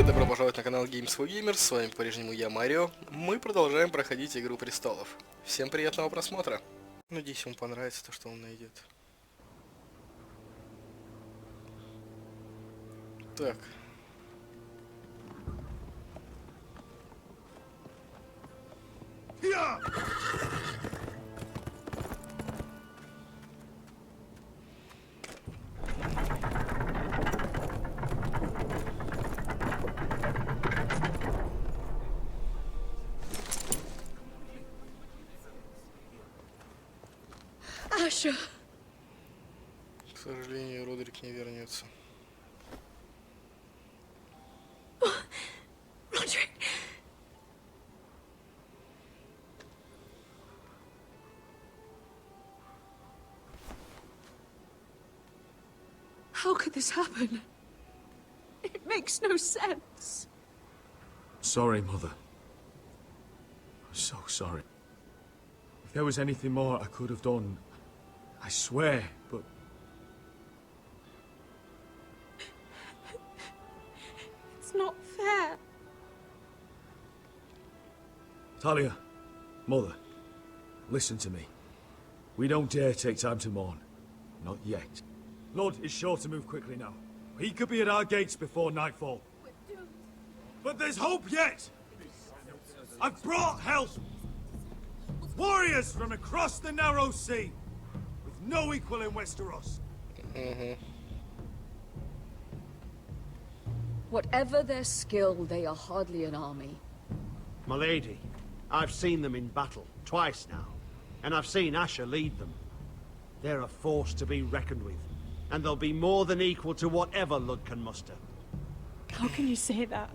добро пожаловать на канал Games for Gamers, с вами по-прежнему я, Марио. Мы продолжаем проходить Игру Престолов. Всем приятного просмотра. Надеюсь, ему понравится то, что он найдет. Так. Аша. К сожалению, Родрик не вернется. Roderick. How could this happen? It makes no sense. Sorry, Mother. I'm so sorry. If there was anything more I could have done, I swear, but... It's not fair. Talia, Mother, listen to me. We don't dare take time to mourn. Not yet. Lord is sure to move quickly now. He could be at our gates before nightfall. But there's hope yet! I've brought help! Warriors from across the narrow sea, with no equal in Westeros. Whatever their skill, they are hardly an army. My lady, I've seen them in battle, twice now, and I've seen Asher lead them. They're a force to be reckoned with, and they'll be more than equal to whatever Lud can muster. How can you say that?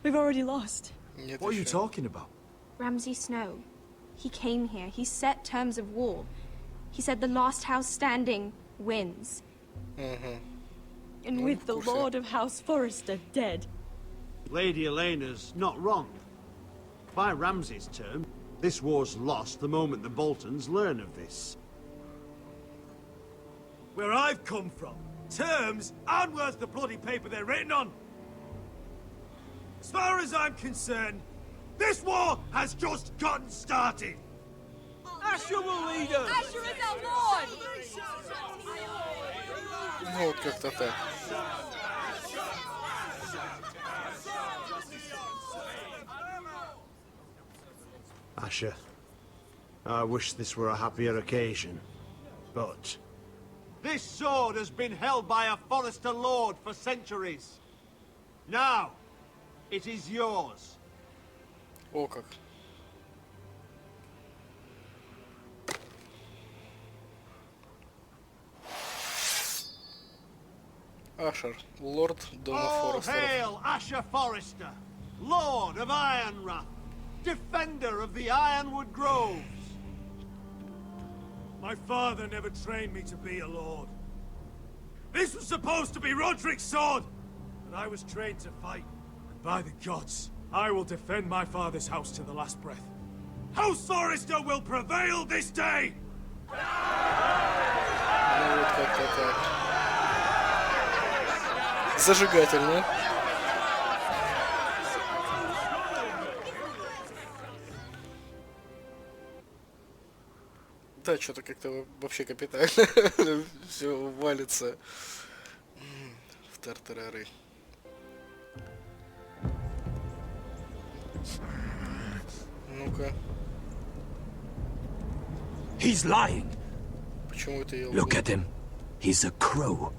We've already lost. What are you talking about? Ramsay Snow. He came here. He set terms of war. He said the last house standing wins. And with the Lord of House Forrester dead. Lady Elena's not wrong. By Ramsay's term, this war's lost the moment the Boltons learn of this. Where I've come from, terms aren't worth the bloody paper they're written on. As far as I'm concerned, this war has just gotten started. Asher will lead us. Asher is our lord! Ну вот как-то так. Asher, I wish this were a happier occasion, but... This sword has been held by a Forrester Lord for centuries. Now, it is yours. О как. Ашер, лорд Дома All Форестеров. hail Asher Forrester, Lord of Ironrath, defender of the Ironwood Groves. My father never trained me to be a lord. This was supposed to be Roderick's sword, but I was trained to fight. And by the gods, I will defend my father's house to the last breath. House Forrester will prevail this day! Ну вот как-то так. Зажигательно. Да, что-то как-то вообще капитально все валится в тартарары. Ну-ка. He's lying. Почему это я Look at him. He's a crow.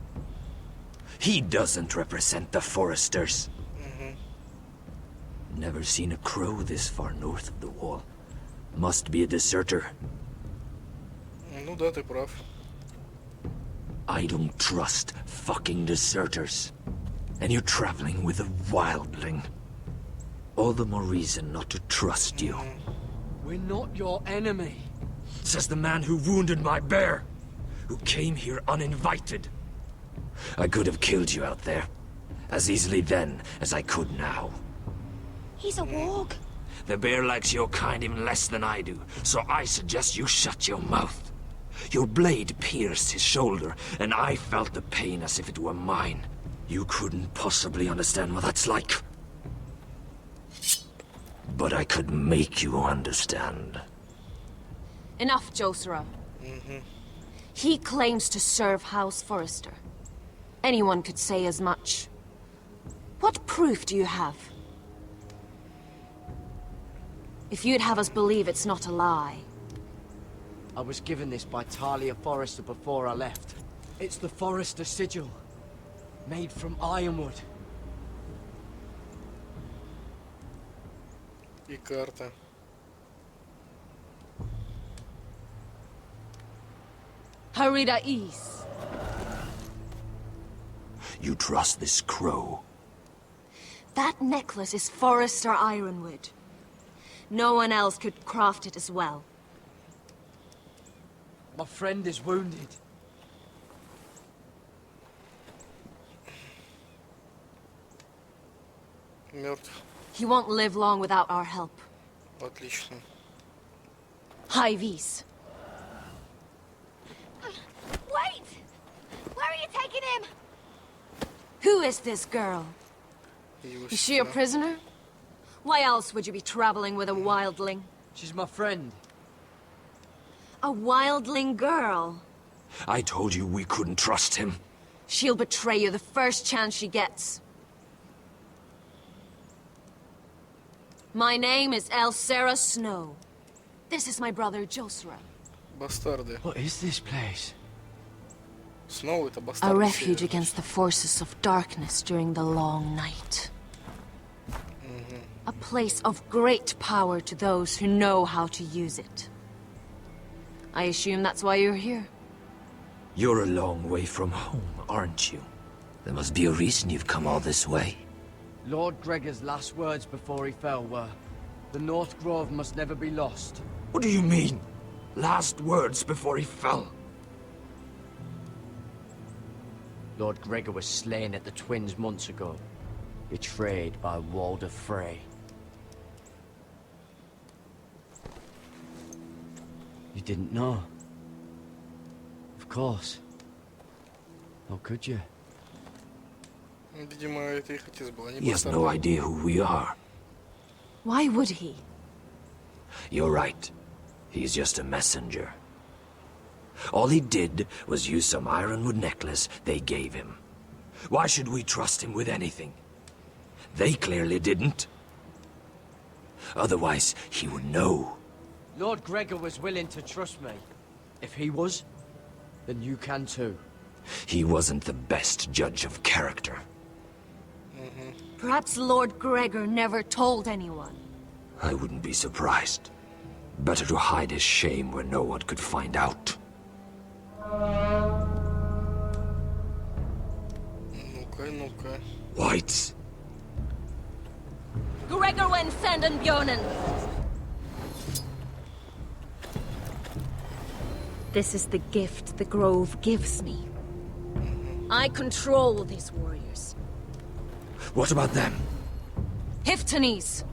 He doesn't represent the Foresters. Never seen a crow this far north of the wall. Must be a deserter. Ну да, ты прав. I don't trust fucking deserters. And you're traveling with a wildling. All the more reason not to trust you. We're not your enemy. Says the man who wounded my bear. Who came here uninvited. I could have killed you out there. As easily then as I could now. He's a warg. The bear likes your kind even less than I do, so I suggest you shut your mouth. Your blade pierced his shoulder, and I felt the pain as if it were mine. You couldn't possibly understand what that's like. But I could make you understand. Enough, Josera. He claims to serve House Forrester. Anyone could say as much. What proof do you have? If you'd have us believe it's not a lie. I was given this by Talia Forrester before I left. It's the Forrester sigil, made from ironwood. И карта. Harida East. You trust this crow? That necklace is Forrester ironwood. No one else could craft it as well. My friend is wounded. Мертв. He won't live long without our help. Отлично. High Vis. Wait! Where are you taking him? Who is this girl? Его Is she a сестра. prisoner? Why else would you be traveling with a wildling? She's my friend. A wildling girl? I told you we couldn't trust him. She'll betray you the first chance she gets. My name is Elsera Snow. This is my brother Josera. Бастарды. What is this place? Снова это A бастарды. refuge серия. against the forces of darkness during the long night. A place of great power to those who know how to use it. I assume that's why you're here. You're a long way from home, aren't you? There must be a reason you've come all this way. Lord Gregor's last words before he fell were, "The North Grove must never be lost." What do you mean? Last words before he fell. Lord Gregor was slain at the Twins months ago, betrayed by Walder Frey. You didn't know? Of course. How could you? Видимо, это их отец был, а не He has no бастарды. idea who we are. Why would he? You're right. He's just a messenger. All he did was use some ironwood necklace they gave him. Why should we trust him with anything? They clearly didn't. Otherwise, he would know. Lord Gregor was willing to trust me. If he was, then you can too. He wasn't the best judge of character. Perhaps Lord Gregor never told anyone. I wouldn't be surprised. Better to hide his shame where no one could find out. Ну-ка, ну-ка. Whites. Gregor wen senden Björnen. This is the gift the Grove gives me. I control these warriors. What about them? Hiftanes.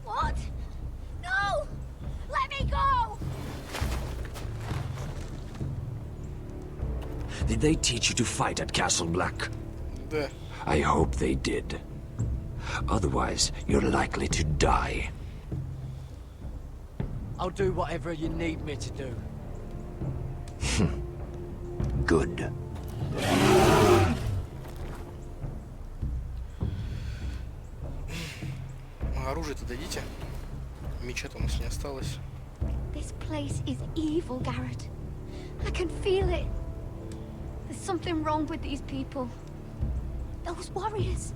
What? No! Let me go! Did they teach you to fight at Castle Black? Да. I hope they did. Otherwise, you're likely to die. I'll do whatever you need me to do. Good. А оружие-то дадите? Меча-то у нас не осталось. This place is evil, Garrett. I can feel it. There's something wrong with these people. Those warriors.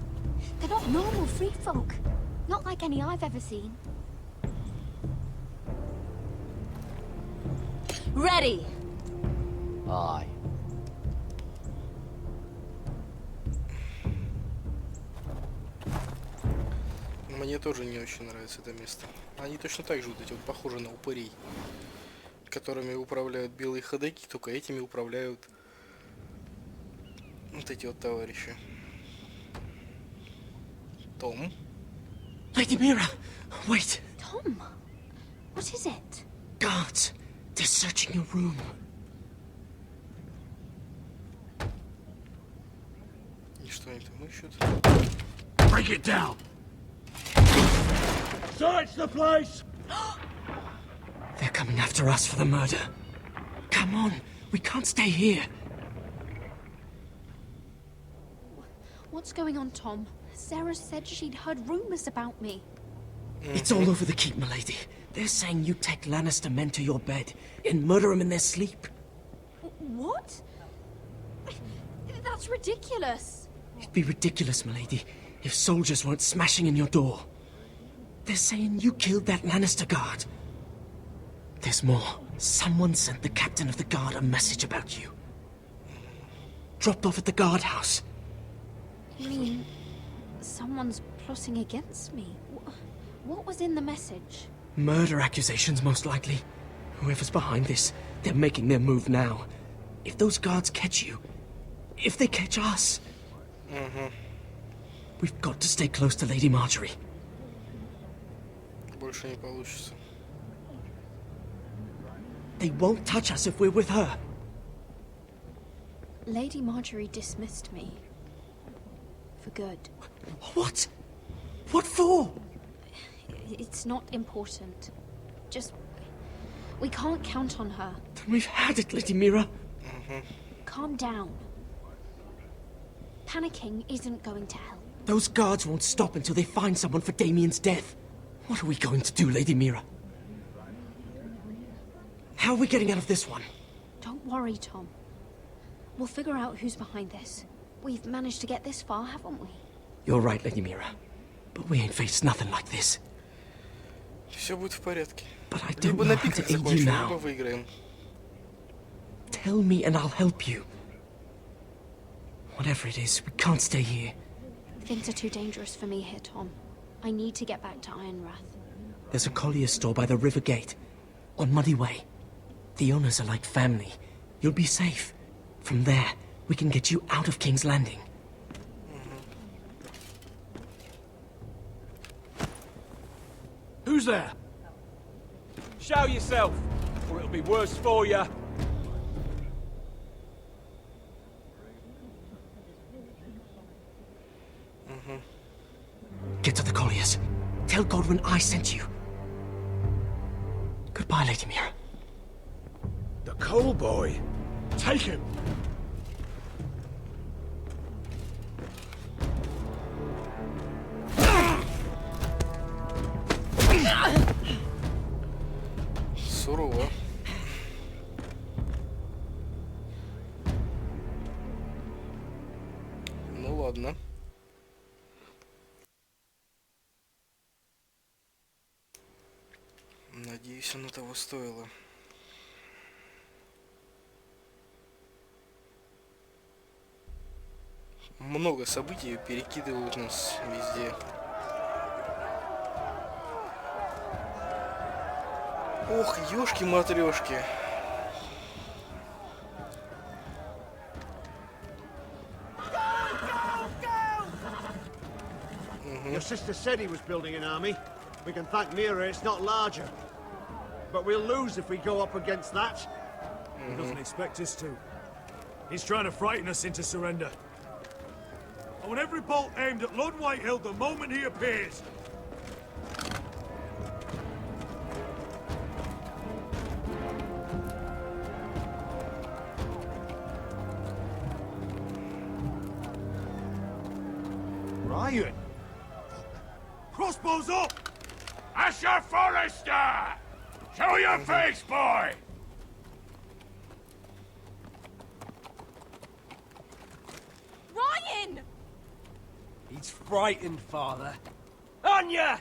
They're not normal free folk. Not like any I've ever seen. Ready. Aye. Мне тоже не очень нравится это место. Они точно так же вот эти вот похожи на упырей, которыми управляют белые ходаки, только этими управляют вот эти вот товарищи. Том? Lady Mira, wait. Tom, what is it? Guards, they're searching your room. И что? Что они там ищут? Break it down. Search the place. They're coming after us for the murder. Come on, we can't stay here. What's going on, Tom? Sarah said she'd heard rumors about me. It's all over the keep, milady. They're saying you take Lannister men to your bed and murder them in their sleep. What? That's ridiculous. It'd be ridiculous, milady, if soldiers weren't smashing in your door. They're saying you killed that Lannister guard. There's more. Someone sent the captain of the guard a message about you. Dropped off at the guardhouse. You mean someone's plotting against me? What was in the message? Murder accusations, most likely. Whoever's behind this, they're making their move now. If those guards catch you, if they catch us, we've got to stay close to Lady Marjorie. Больше не получится. They won't touch us if we're with her. Lady Marjorie dismissed me. For good. What? What for? It's not important. Just... we can't count on her. Then we've had it, Lady Mira. Calm down. Panicking isn't going to help. Those guards won't stop until they find someone for Damien's death. What are we going to do, Lady Mira? How are we getting out of this one? Don't worry, Tom. We'll figure out who's behind this. We've managed to get this far, haven't we? You're right, Lady Mira. But we ain't faced nothing like this. Все будет в порядке. But I don't Либо know на how to пиках aid you закончим, либо now. выиграем. Tell me and I'll help you. Whatever it is, we can't stay here. Things are too dangerous for me here, Tom. I need to get back to Ironrath. There's a collier's store by the river gate. On Muddy Way. The owners are like family. You'll be safe. From there, we can get you out of King's Landing. Who's there? Show yourself, or it'll be worse for you. Get to the colliers. Tell Godwin I sent you. Goodbye, Lady Mira. The coal boy. Take him. Сурово. Ну ладно. Надеюсь, оно того стоило. Много событий перекидывают нас везде. Ох, ёшки-матрёшки. Your sister said he was building an army. We can thank Mira it's not larger. But we'll lose if we go up against that. He doesn't expect us to. He's trying to frighten us into surrender. I want every bolt aimed at Lord Whitehill the moment he appears. Ryan! Crossbows up! Asher Forrester! Show your face, boy! Ryan! He's frightened, Father. Anya!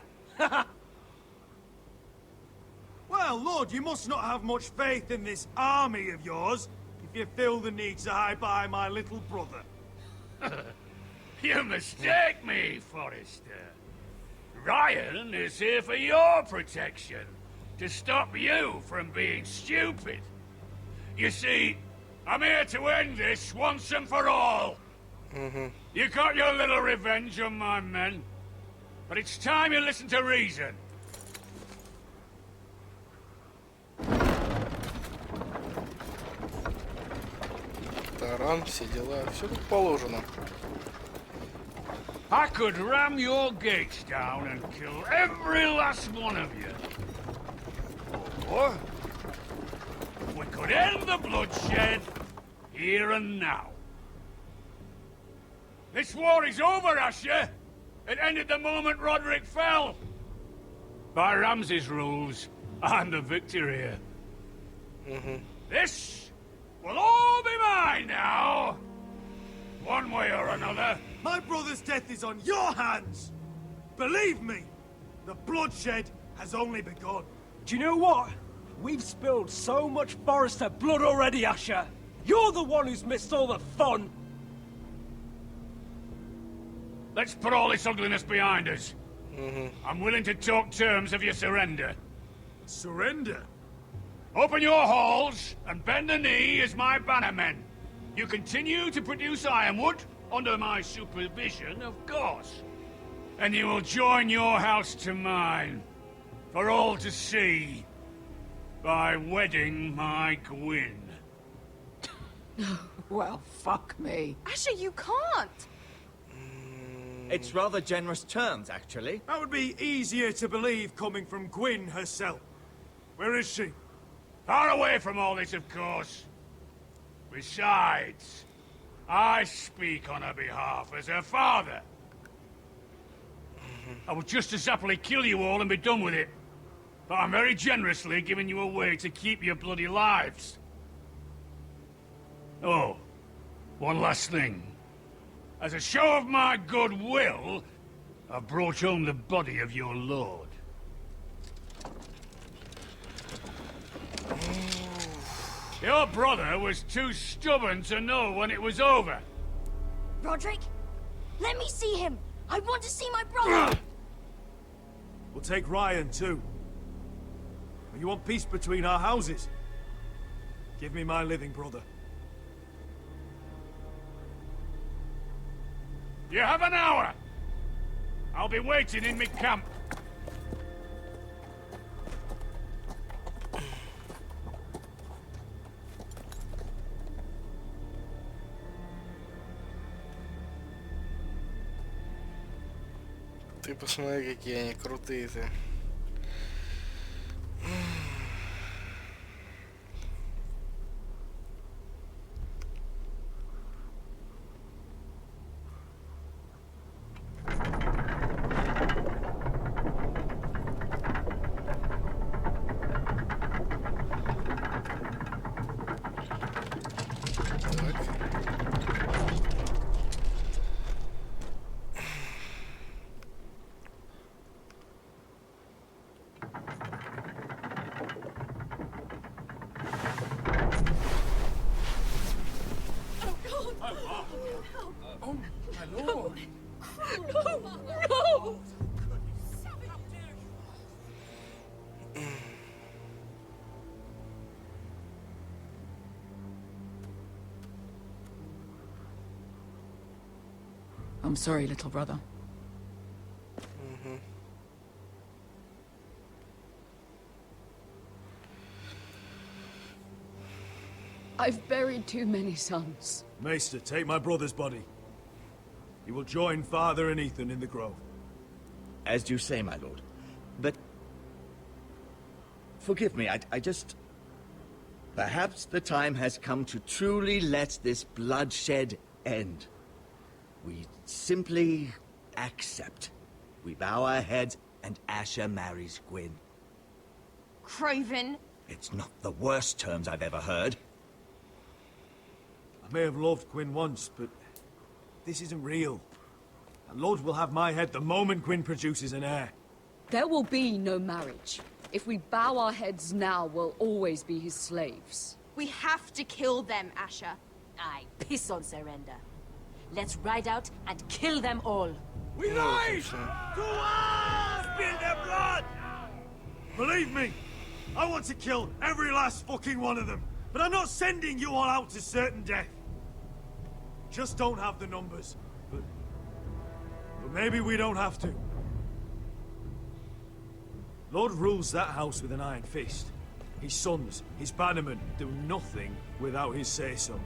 Well, Lord, you must not have much faith in this army of yours if you feel the need to hide by my little brother. You mistake me, Forrester. Ryan is here for your protection, to stop you from being stupid. You see, I'm here to end this once and for all. You got your little revenge on my men, but it's time you listen to reason. Таран, все дела. Все как положено. I could ram your gates down and kill every last one of you. Or we could end the bloodshed here and now. This war is over, Asher. It ended the moment Roderick fell. By Ramsay's rules, I'm the victor here. This will all be mine now. One way or another. My brother's death is on your hands! Believe me, the bloodshed has only begun. Do you know what? We've spilled so much Forrester blood already, Asher. You're the one who's missed all the fun. Let's put all this ugliness behind us. I'm willing to talk terms of your surrender. Surrender? Open your halls and bend the knee as my bannermen. You continue to produce ironwood, under my supervision, of course. And you will join your house to mine, for all to see, by wedding my Gwyn. Well, fuck me. Asher, you can't! It's rather generous terms, actually. That would be easier to believe coming from Gwyn herself. Where is she? Far away from all this, of course. Besides, I speak on her behalf as her father. I would just as happily kill you all and be done with it. But I'm very generously giving you a way to keep your bloody lives. Oh, one last thing. As a show of my goodwill, I've brought home the body of your lord. Your brother was too stubborn to know when it was over. Roderick, let me see him. I want to see my brother. We'll take Ryan, too. You want peace between our houses? Give me my living brother. You have an hour. I'll be waiting in my camp. Ты посмотри, какие они крутые-то. I'm sorry, little brother. I've buried too many sons. Maester, take my brother's body. He will join Father and Ethan in the grove. As you say, my lord. But... forgive me, I just... Perhaps the time has come to truly let this bloodshed end. We simply accept. We bow our heads and Asher marries Gwyn. Craven. It's not the worst terms I've ever heard. I may have loved Gwyn once, but this isn't real. And Lord will have my head the moment Gwyn produces an heir. There will be no marriage. If we bow our heads now, we'll always be his slaves. We have to kill them, Asher. Aye, piss on surrender. Let's ride out and kill them all. We rise! To arms! Spill their blood! Believe me, I want to kill every last fucking one of them. But I'm not sending you all out to certain death. Just don't have the numbers. But maybe we don't have to. Lord rules that house with an iron fist. His sons, his bannermen, do nothing without his say-so.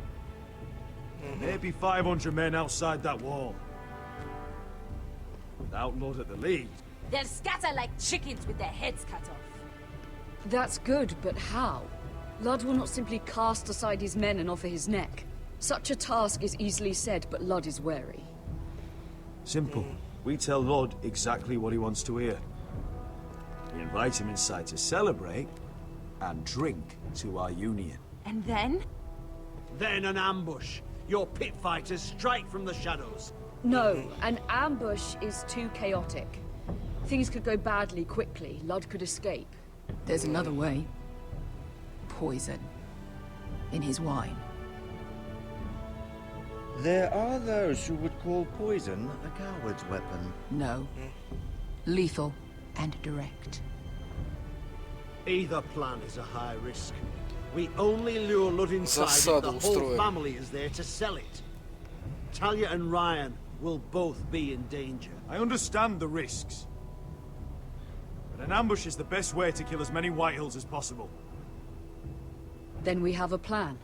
Maybe 500 men outside that wall. Without Lord at the lead. They'll scatter like chickens with their heads cut off. That's good, but how? Ludd will not simply cast aside his men and offer his neck. Such a task is easily said, but Ludd is wary. Simple. We tell Lord exactly what he wants to hear. We invite him inside to celebrate and drink to our union. And then? Then an ambush. Your pit fighters strike from the shadows. No, an ambush is too chaotic. Things could go badly quickly. Ludd could escape. There's another way. Poison. In his wine. There are those who would call poison a coward's weapon. No. Lethal and direct. Either plan is a high risk. We only lure Ludd inside if the whole family is there to sell it. Talia and Ryan will both be in danger. I understand the risks. But an ambush is the best way to kill as many Whitehills as possible. Then we have a plan.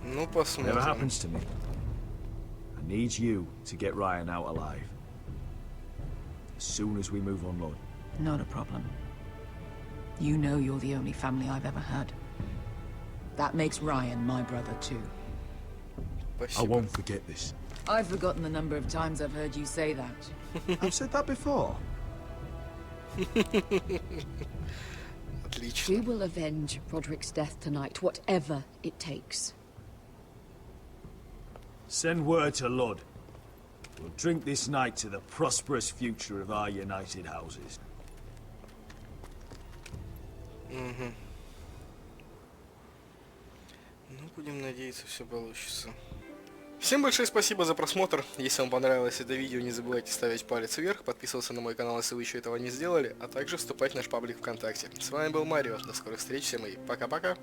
Ну, посмотрим. Whatever happens to me, I need you to get Ryan out alive. As soon as we move on, Lord. Not a problem. You know you're the only family I've ever had. That makes Ryan my brother too. I won't forget this. I've forgotten the number of times I've heard you say that. I've said that before. Отлично. We will avenge Roderick's death tonight, whatever it takes. Send word to Lud. We'll drink this night to the prosperous future of our united houses. Ну, будем надеяться, все получится. Всем большое спасибо за просмотр. Если вам понравилось это видео, не забывайте ставить палец вверх, подписываться на мой канал, если вы еще этого не сделали, а также вступать в наш паблик ВКонтакте. С вами был Марио. До скорых встреч всем и пока-пока.